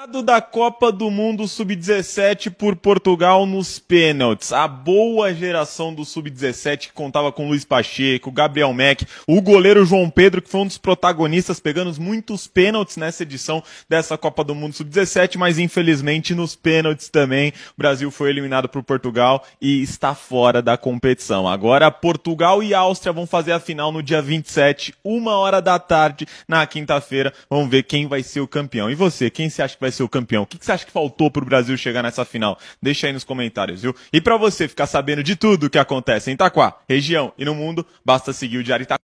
Da Copa do Mundo Sub-17 por Portugal nos pênaltis. A boa geração do Sub-17 que contava com Luiz Pacheco, Gabriel Meck, o goleiro João Pedro, que foi um dos protagonistas, pegando muitos pênaltis nessa edição dessa Copa do Mundo Sub-17, mas infelizmente nos pênaltis também o Brasil foi eliminado por Portugal e está fora da competição. Agora Portugal e Áustria vão fazer a final no dia 27, 1h da tarde, na quinta-feira. Vamos ver quem vai ser o campeão. E você, quem você acha que vai ser o campeão? O que você acha que faltou pro Brasil chegar nessa final? Deixa aí nos comentários, viu? E pra você ficar sabendo de tudo o que acontece em Itaquá, região e no mundo, basta seguir o Diário Itaquá.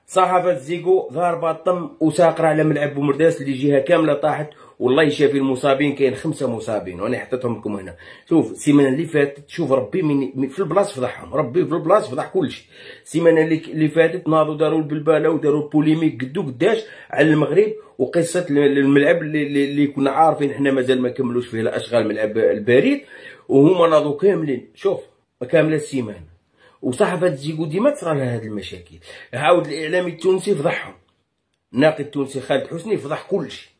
صحافة زيكو ضاربة طم وساقرة على ملعب بومرداس اللي جهة كاملة طاحت، والله يشافي المصابين. كاين 5 مصابين وانا حطيتهم لكم هنا. شوف السيمانة اللي فاتت، شوف ربي من في البلاص فضحهم، ربي في البلاص فضح كلشي. السيمانة اللي فاتت ناضوا داروا البلبالة وداروا بوليميك قدو قداش على المغرب، وقصة الملعب اللي كنا عارفين احنا مازال ما كملوش فيه الاشغال، ملعب البريد، وهما ناضوا كاملين. شوف كاملة السيمانة. وصحافة زيكو ديما تصرى لها هاد المشاكل. عاود الاعلامي التونسي فضحهم، الناقد التونسي خالد حسني فضح كلشي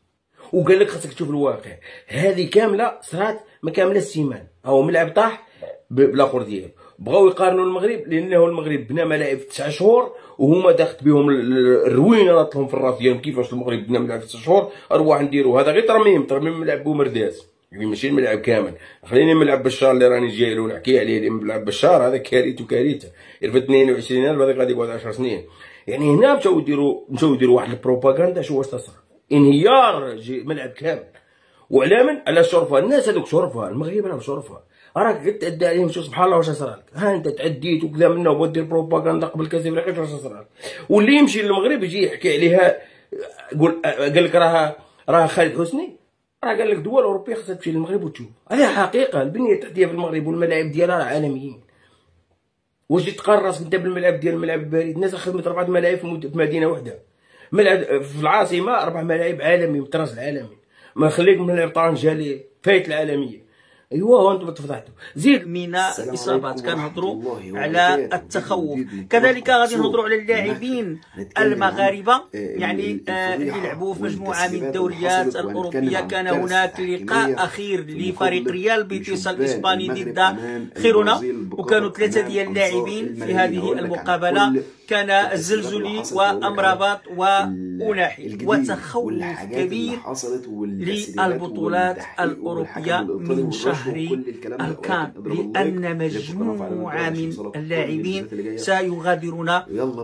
وقال لك خاصك تشوف الواقع. هذه كامله صرات ما كامله السيمان. هو ملعب طاح بالاخر ديالو. بغاو يقارنوا المغرب لانه المغرب بنى ملاعب في 9 شهور وهما داخت بهم الروينه ناطلهم في الراس ديالهم. كيفاش المغرب بنى ملعب في 9 شهور؟ ارواح نديروا هذا غير ترميم ملعب بومرداس، يعني ماشي الملعب كامل. خليني ملعب بشار اللي راني جاي له نحكي عليه. ملعب بشار هذا كارثه يرفد 22,000 هذا غادي يقعد 10 سنين. يعني هنا مشاو يديروا واحد البروباغندا. شو واش تصرا؟ انهيار ملعب كامل. وعلى من؟ على الشرفه. الناس هذوك شرفه، المغرب راهم شرفه. راك تأدى عليهم. شوف سبحان الله واش صرا لك. ها انت تعديت وكذا منا ودير بروباغندا قبل كاس افريقيا. واش صرا لك؟ واللي يمشي للمغرب يجي يحكي عليها، قال لك راه خالد حسني راه قال لك دول اوروبيه خاصها تمشي للمغرب وتشوف. هذه حقيقه. البنيه التحتيه في المغرب والملاعب ديالها راه عالميين. واش تقارن راسك انت بالملعب ديال الملعب البارد؟ الناس خدمت 4 ملاعب في مدينه واحده. ملعب في العاصمه 4 ملاعب عالمي والطراز العالمي. ما خليك ملعب طنجة اللي فايت العالميه. ايوا انتم تفضحتوا. زيد من الاصابات كنهضروا على التخوف، كذلك غادي نهضروا على اللاعبين المغاربه يعني اللي لعبوا في مجموعه من الدوريات الاوروبيه. كان هناك لقاء اخير لفريق ريال بيتيس الاسباني ضد خيرونا، وكانوا 3 ديال اللاعبين في هذه المقابله. كان الزلزلي وامراباط وأوناحي. وتخوف كبير للبطولات الاوروبيه من شهر الكان، لأن مجموعة من اللاعبين سيغادرون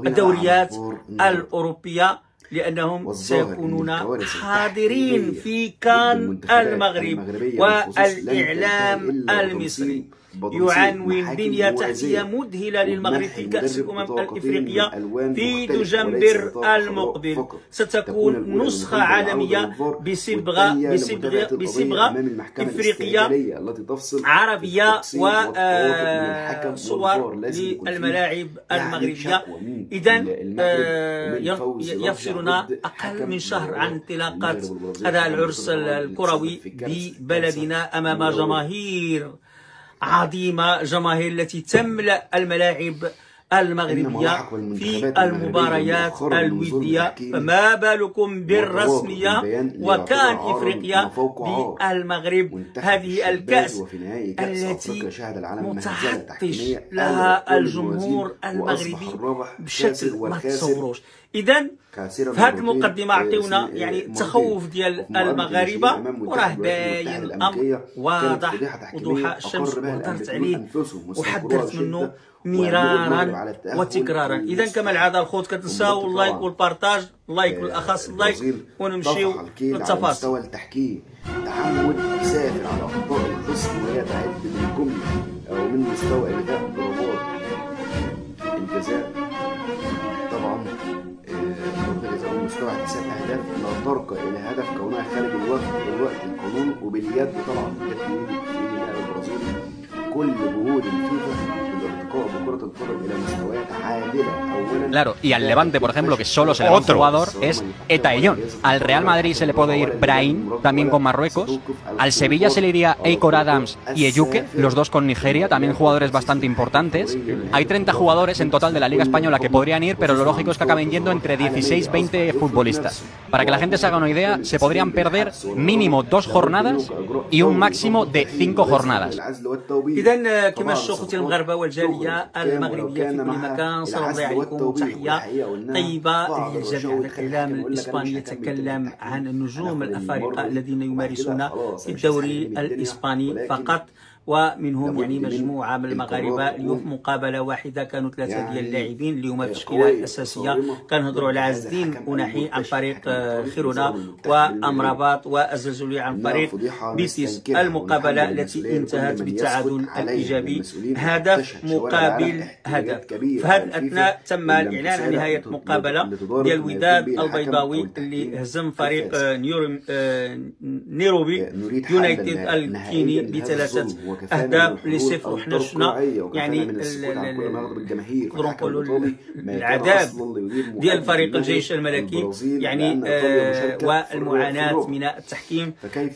الدوريات الأوروبية لأنهم سيكونون حاضرين في كان المغرب. والإعلام المصري يعنون بنية تحتية مذهلة للمغرب في كأس الأمم الإفريقية في دجنبر المقبل. ستكون نسخة عالمية بصبغة إفريقية عربية وصور للملاعب المغربية. إذن يفصلنا أقل من شهر عن انطلاقة هذا العرس الكروي ببلدنا أمام جماهير عظيمة، جماهير التي تملأ الملاعب المغربية في المباريات الودية، فما بالكم بالرسمية وكان إفريقيا بالمغرب. هذه الكأس التي متعطش لها الجمهور المغربي بشكل ما تصوروش. إذن في هذه المقدمة عطيونا يعني التخوف ديال المغاربة، وراه باين الأمر واضح وضوح الشمس، وهضرت عليه وحذرت منه مرارا وتكرارا. إذا كما العادة الخوت كتنساو اللايك والبارتاج، اللايك بالأخص اللايك، ونمشيو للتفاصيل. مستوى التحكيم، تعمد يسافر على أخطاء الخصم وهي تعد من الجملة أو من مستوى إلغاء ضربات الجزاء. طبعا ضربة الجزاء ومستوى احتساب أهداف لا ترقى إلى هدف كونها خارج الوقت القانوني وباليد. طبعا كانت في اللاعب البرازيلي كل جهود الفيفا بكرة القدم إلى مستويات عادلة أولا. Claro, y al Levante, por ejemplo, que solo se le va un jugador, es Etaellón. Al Real Madrid se le puede ir Brahim, también con Marruecos. Al Sevilla se le iría Eikor Adams y Eyuke, los dos con Nigeria, también jugadores bastante importantes. Hay 30 jugadores en total de la Liga Española que podrían ir, pero lo lógico es que acaben yendo entre 16-20 futbolistas. Para que la gente se haga una idea, se podrían perder mínimo 2 jornadas y un máximo de 5 jornadas. إذا كما الشوخ المغاربة والجالية المغربية في كل مكان سنضيع عليكم تحية طيبة للجميع. الإعلام الإسباني يتكلم عن النجوم الأفارقة الذين يمارسون في الدوري الإسباني فقط، ومنهم يعني مجموعة من المغاربة. اليوم مقابلة واحدة كانوا 3 ديال اللاعبين اللي هما في التشكيلة الأساسية. كنهضروا على عز الدين أوناحي عن فريق خيرونا، وأمراباط والزلزولي عن فريق بيتيس. المقابلة التي انتهت بالتعادل الإيجابي، هدف مقابل هدف. في هذا الأثناء تم الإعلان عن نهاية مقابلة ديال الوداد البيضاوي اللي هزم فريق نيروبي يونايتد الكيني ب3 أهداف ل0. وحنا شفنا يعني نقدروا نقولوا العذاب ديال فريق الجيش الملكي يعني والمعاناة من التحكيم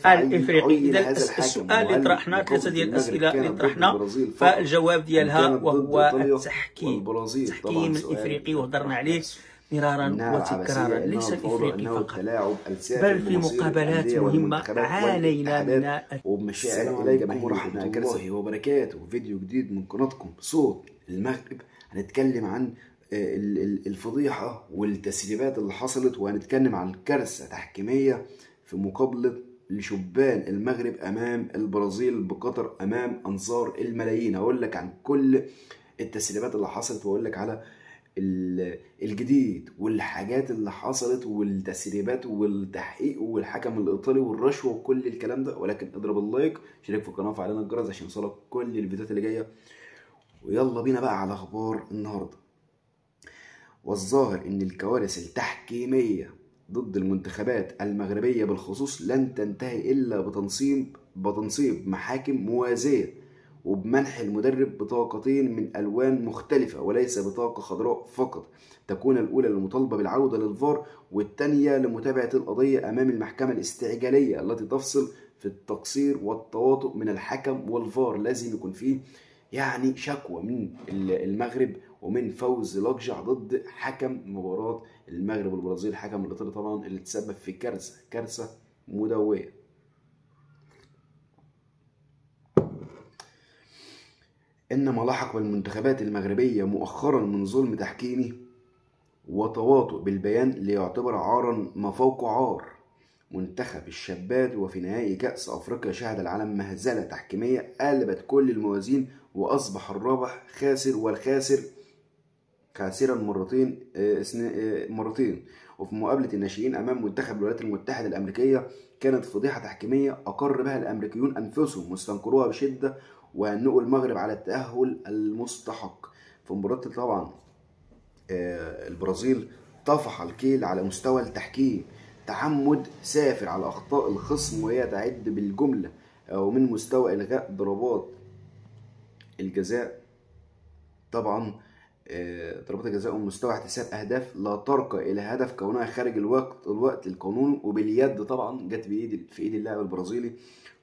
الإفريقي. إذا السؤال اللي طرحنا 3 ديال الأسئلة اللي طرحنا، فالجواب ديالها وهو التحكيم الإفريقي، وهضرنا عليه مرارا وتكرارا. ليس الإفريقي فقط، بل في مقابلات مهمة عانينا من وبمشاعر. إليكم ورحمة الله وبركاته. فيديو جديد من قناتكم صوت المغرب. هنتكلم عن الفضيحة والتسريبات اللي حصلت، وهنتكلم عن كارثة تحكيمية في مقابلة لشبان المغرب أمام البرازيل بقطر أمام أنظار الملايين. هقول لك عن كل التسريبات اللي حصلت، وأقول لك على الجديد والحاجات اللي حصلت والتسريبات والتحقيق والحكم الإيطالي والرشوة وكل الكلام ده. ولكن اضرب اللايك، شارك في القناة وفعل الجرس عشان يوصلك كل الفيديوهات اللي جاية. ويلا بينا بقى على أخبار النهاردة. والظاهر إن الكوارث التحكيمية ضد المنتخبات المغربية بالخصوص لن تنتهي إلا بتنصيب محاكم موازية، وبمنح المدرب بطاقتين من ألوان مختلفة وليس بطاقة خضراء فقط، تكون الأولى للمطالبة بالعودة للفار، والثانية لمتابعة القضية أمام المحكمة الاستعجالية التي تفصل في التقصير والتواطؤ من الحكم والفار. لازم يكون فيه يعني شكوى من المغرب ومن فوز لقجع ضد حكم مباراة المغرب والبرازيل، حكم الإيطالي طبعا اللي تسبب في كارثة مدوية. إن ما لحق بالمنتخبات المغربية مؤخرا من ظلم تحكيمي وتواطؤ بالبيان ليعتبر عارا ما فوق عار. منتخب الشابات وفي نهائي كأس أفريقيا شهد العالم مهزلة تحكيمية قلبت كل الموازين، وأصبح الرابح خاسر والخاسر خاسرا مرتين. وفي مقابلة الناشئين أمام منتخب الولايات المتحدة الأمريكية كانت فضيحة تحكيمية أقر بها الأمريكيون أنفسهم واستنكروها بشدة، وهنئوا المغرب على التأهل المستحق. في مباراة طبعا البرازيل طفح الكيل على مستوى التحكيم، تعمد سافر على أخطاء الخصم وهي تعد بالجملة، ومن مستوى إلغاء ضربات الجزاء طبعا ضربات الجزاء ومن مستوى احتساب أهداف لا ترقى إلى هدف كونها خارج الوقت القانوني وباليد طبعا جت في إيد اللاعب البرازيلي.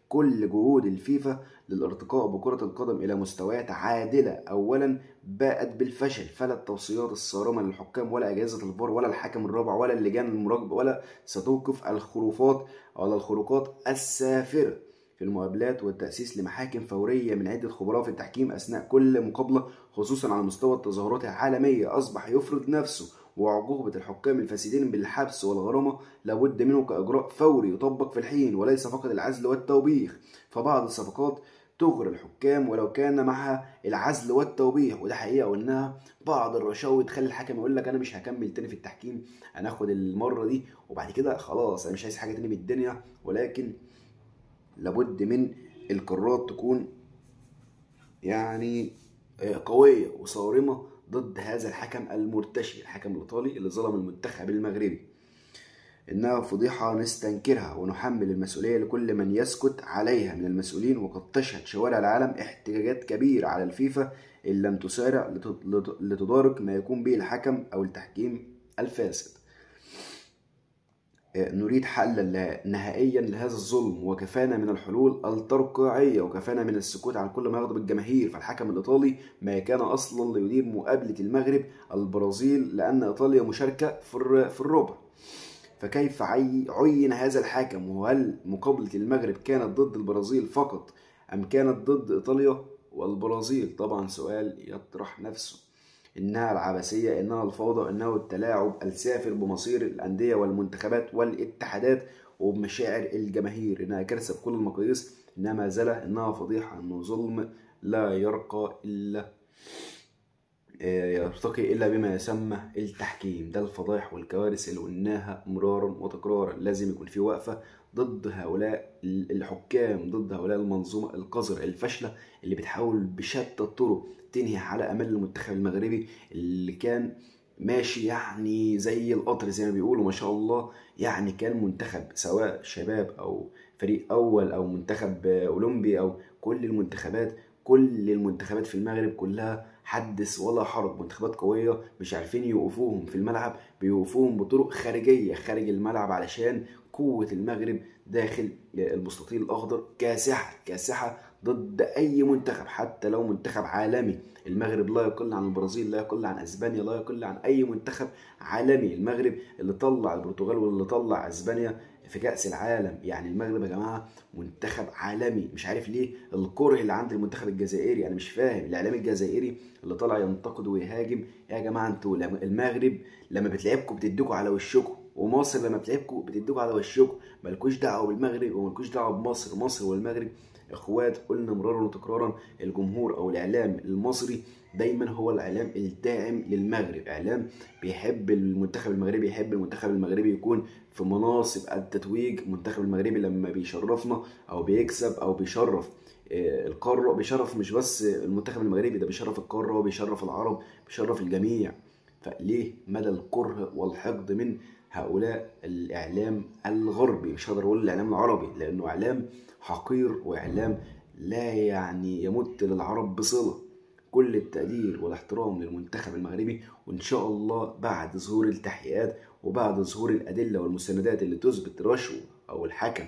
كل جهود الفيفا للارتقاء بكرة القدم إلى مستويات عادلة أولا باءت بالفشل، فلا التوصيات الصارمة للحكام ولا أجهزة الفار ولا الحكم الرابع ولا اللجان المراقبة ولا ستوقف الخروقات السافرة في المقابلات والتأسيس لمحاكم فورية من عدة خبراء في التحكيم أثناء كل مقابلة، خصوصا على مستوى التظاهرات العالمية. أصبح يفرض نفسه وعقوبة الحكام الفاسدين بالحبس والغرامة لابد منه كإجراء فوري يطبق في الحين، وليس فقط العزل والتوبيخ. فبعض الصفقات تغري الحكام ولو كان معها العزل والتوبيخ، وده حقيقة قلناها. بعض الرشاوي تخلي الحكم يقول لك أنا مش هكمل تاني في التحكيم، أنا هاخد المرة دي وبعد كده خلاص أنا مش عايز حاجة تاني من الدنيا. ولكن لابد من القرارات تكون يعني قوية وصارمة ضد هذا الحكم المرتشي، الحكم الإيطالي اللي ظلم المنتخب المغربي. إنها فضيحة نستنكرها ونحمل المسؤولية لكل من يسكت عليها من المسؤولين. وقد تشهد شوارع العالم احتجاجات كبيرة على الفيفا إن لم تسارع لتدارك ما يكون به الحكم أو التحكيم الفاسد. نريد حلا نهائيا لهذا الظلم، وكفانا من الحلول الترقيعية، وكفانا من السكوت عن كل ما يغضب الجماهير. فالحكم الإيطالي ما كان أصلا ليدير مقابلة المغرب البرازيل لأن إيطاليا مشاركة في الربع، فكيف عين هذا الحكم؟ وهل مقابلة المغرب كانت ضد البرازيل فقط أم كانت ضد إيطاليا والبرازيل؟ طبعا سؤال يطرح نفسه. إنها العبثية، إنها الفوضى، إنه التلاعب السافر بمصير الأندية والمنتخبات والاتحادات وبمشاعر الجماهير، إنها كارثة بكل المقاييس، إنها مازالة، إنها فضيحة، إنه ظلم لا يرقى إلا يرتقي إلا بما يسمى التحكيم. ده الفضائح والكوارث اللي قلناها مرارا وتكرارا. لازم يكون في وقفة ضد هؤلاء الحكام، ضد هؤلاء المنظومة القذرة الفاشلة اللي بتحاول بشتى الطرق تنهي على أمل المنتخب المغربي اللي كان ماشي يعني زي القطر زي ما بيقولوا ما شاء الله. يعني كان منتخب سواء شباب أو فريق أول أو منتخب أولمبي أو كل المنتخبات في المغرب كلها حدث ولا حرج. منتخبات قوية مش عارفين يوقفوهم في الملعب، بيوقفوهم بطرق خارجية خارج الملعب علشان قوة المغرب داخل المستطيل الأخضر كاسحة ضد أي منتخب حتى لو منتخب عالمي. المغرب لا يقل عن البرازيل، لا يقل عن أسبانيا، لا يقل عن أي منتخب عالمي. المغرب اللي طلع البرتغال واللي طلع أسبانيا في كأس العالم. يعني المغرب يا جماعة منتخب عالمي. مش عارف ليه الكره اللي عند المنتخب الجزائري، أنا مش فاهم. الإعلام الجزائري اللي طلع ينتقد ويهاجم، يا جماعة انتوا المغرب لما بتلعبكم بتديكوا على وشكم، ومصر لما بتلعبكم بتديكوا على وشكم. مالكوش دعوة بالمغرب ومالكوش دعوة بمصر. مصر والمغرب اخوات. قلنا مرارا وتكرارا الجمهور او الاعلام المصري دايما هو الاعلام الداعم للمغرب، اعلام بيحب المنتخب المغربي، يحب المنتخب المغربي يكون في مناصب التتويج. المنتخب المغربي لما بيشرفنا او بيكسب او بيشرف القاره، بيشرف مش بس المنتخب المغربي، ده بيشرف القاره وبيشرف العرب، بيشرف الجميع. فليه مدى الكره والحقد من هؤلاء الاعلام الغربي؟ مش هقدر اقول الاعلام العربي لانه اعلام حقير واعلام لا يعني يمت للعرب بصله. كل التقدير والاحترام للمنتخب المغربي، وان شاء الله بعد ظهور التحقيقات وبعد ظهور الادله والمستندات اللي تثبت رشوه او الحكم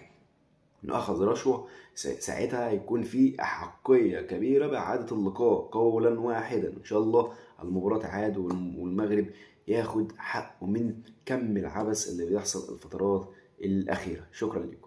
انه اخذ رشوه، ساعتها هيكون في احقيه كبيره باعاده اللقاء قولا واحدا. ان شاء الله المباراه تعاد والمغرب ياخد حقه من كم العبث اللي بيحصل الفترات الاخيره. شكرا لكم.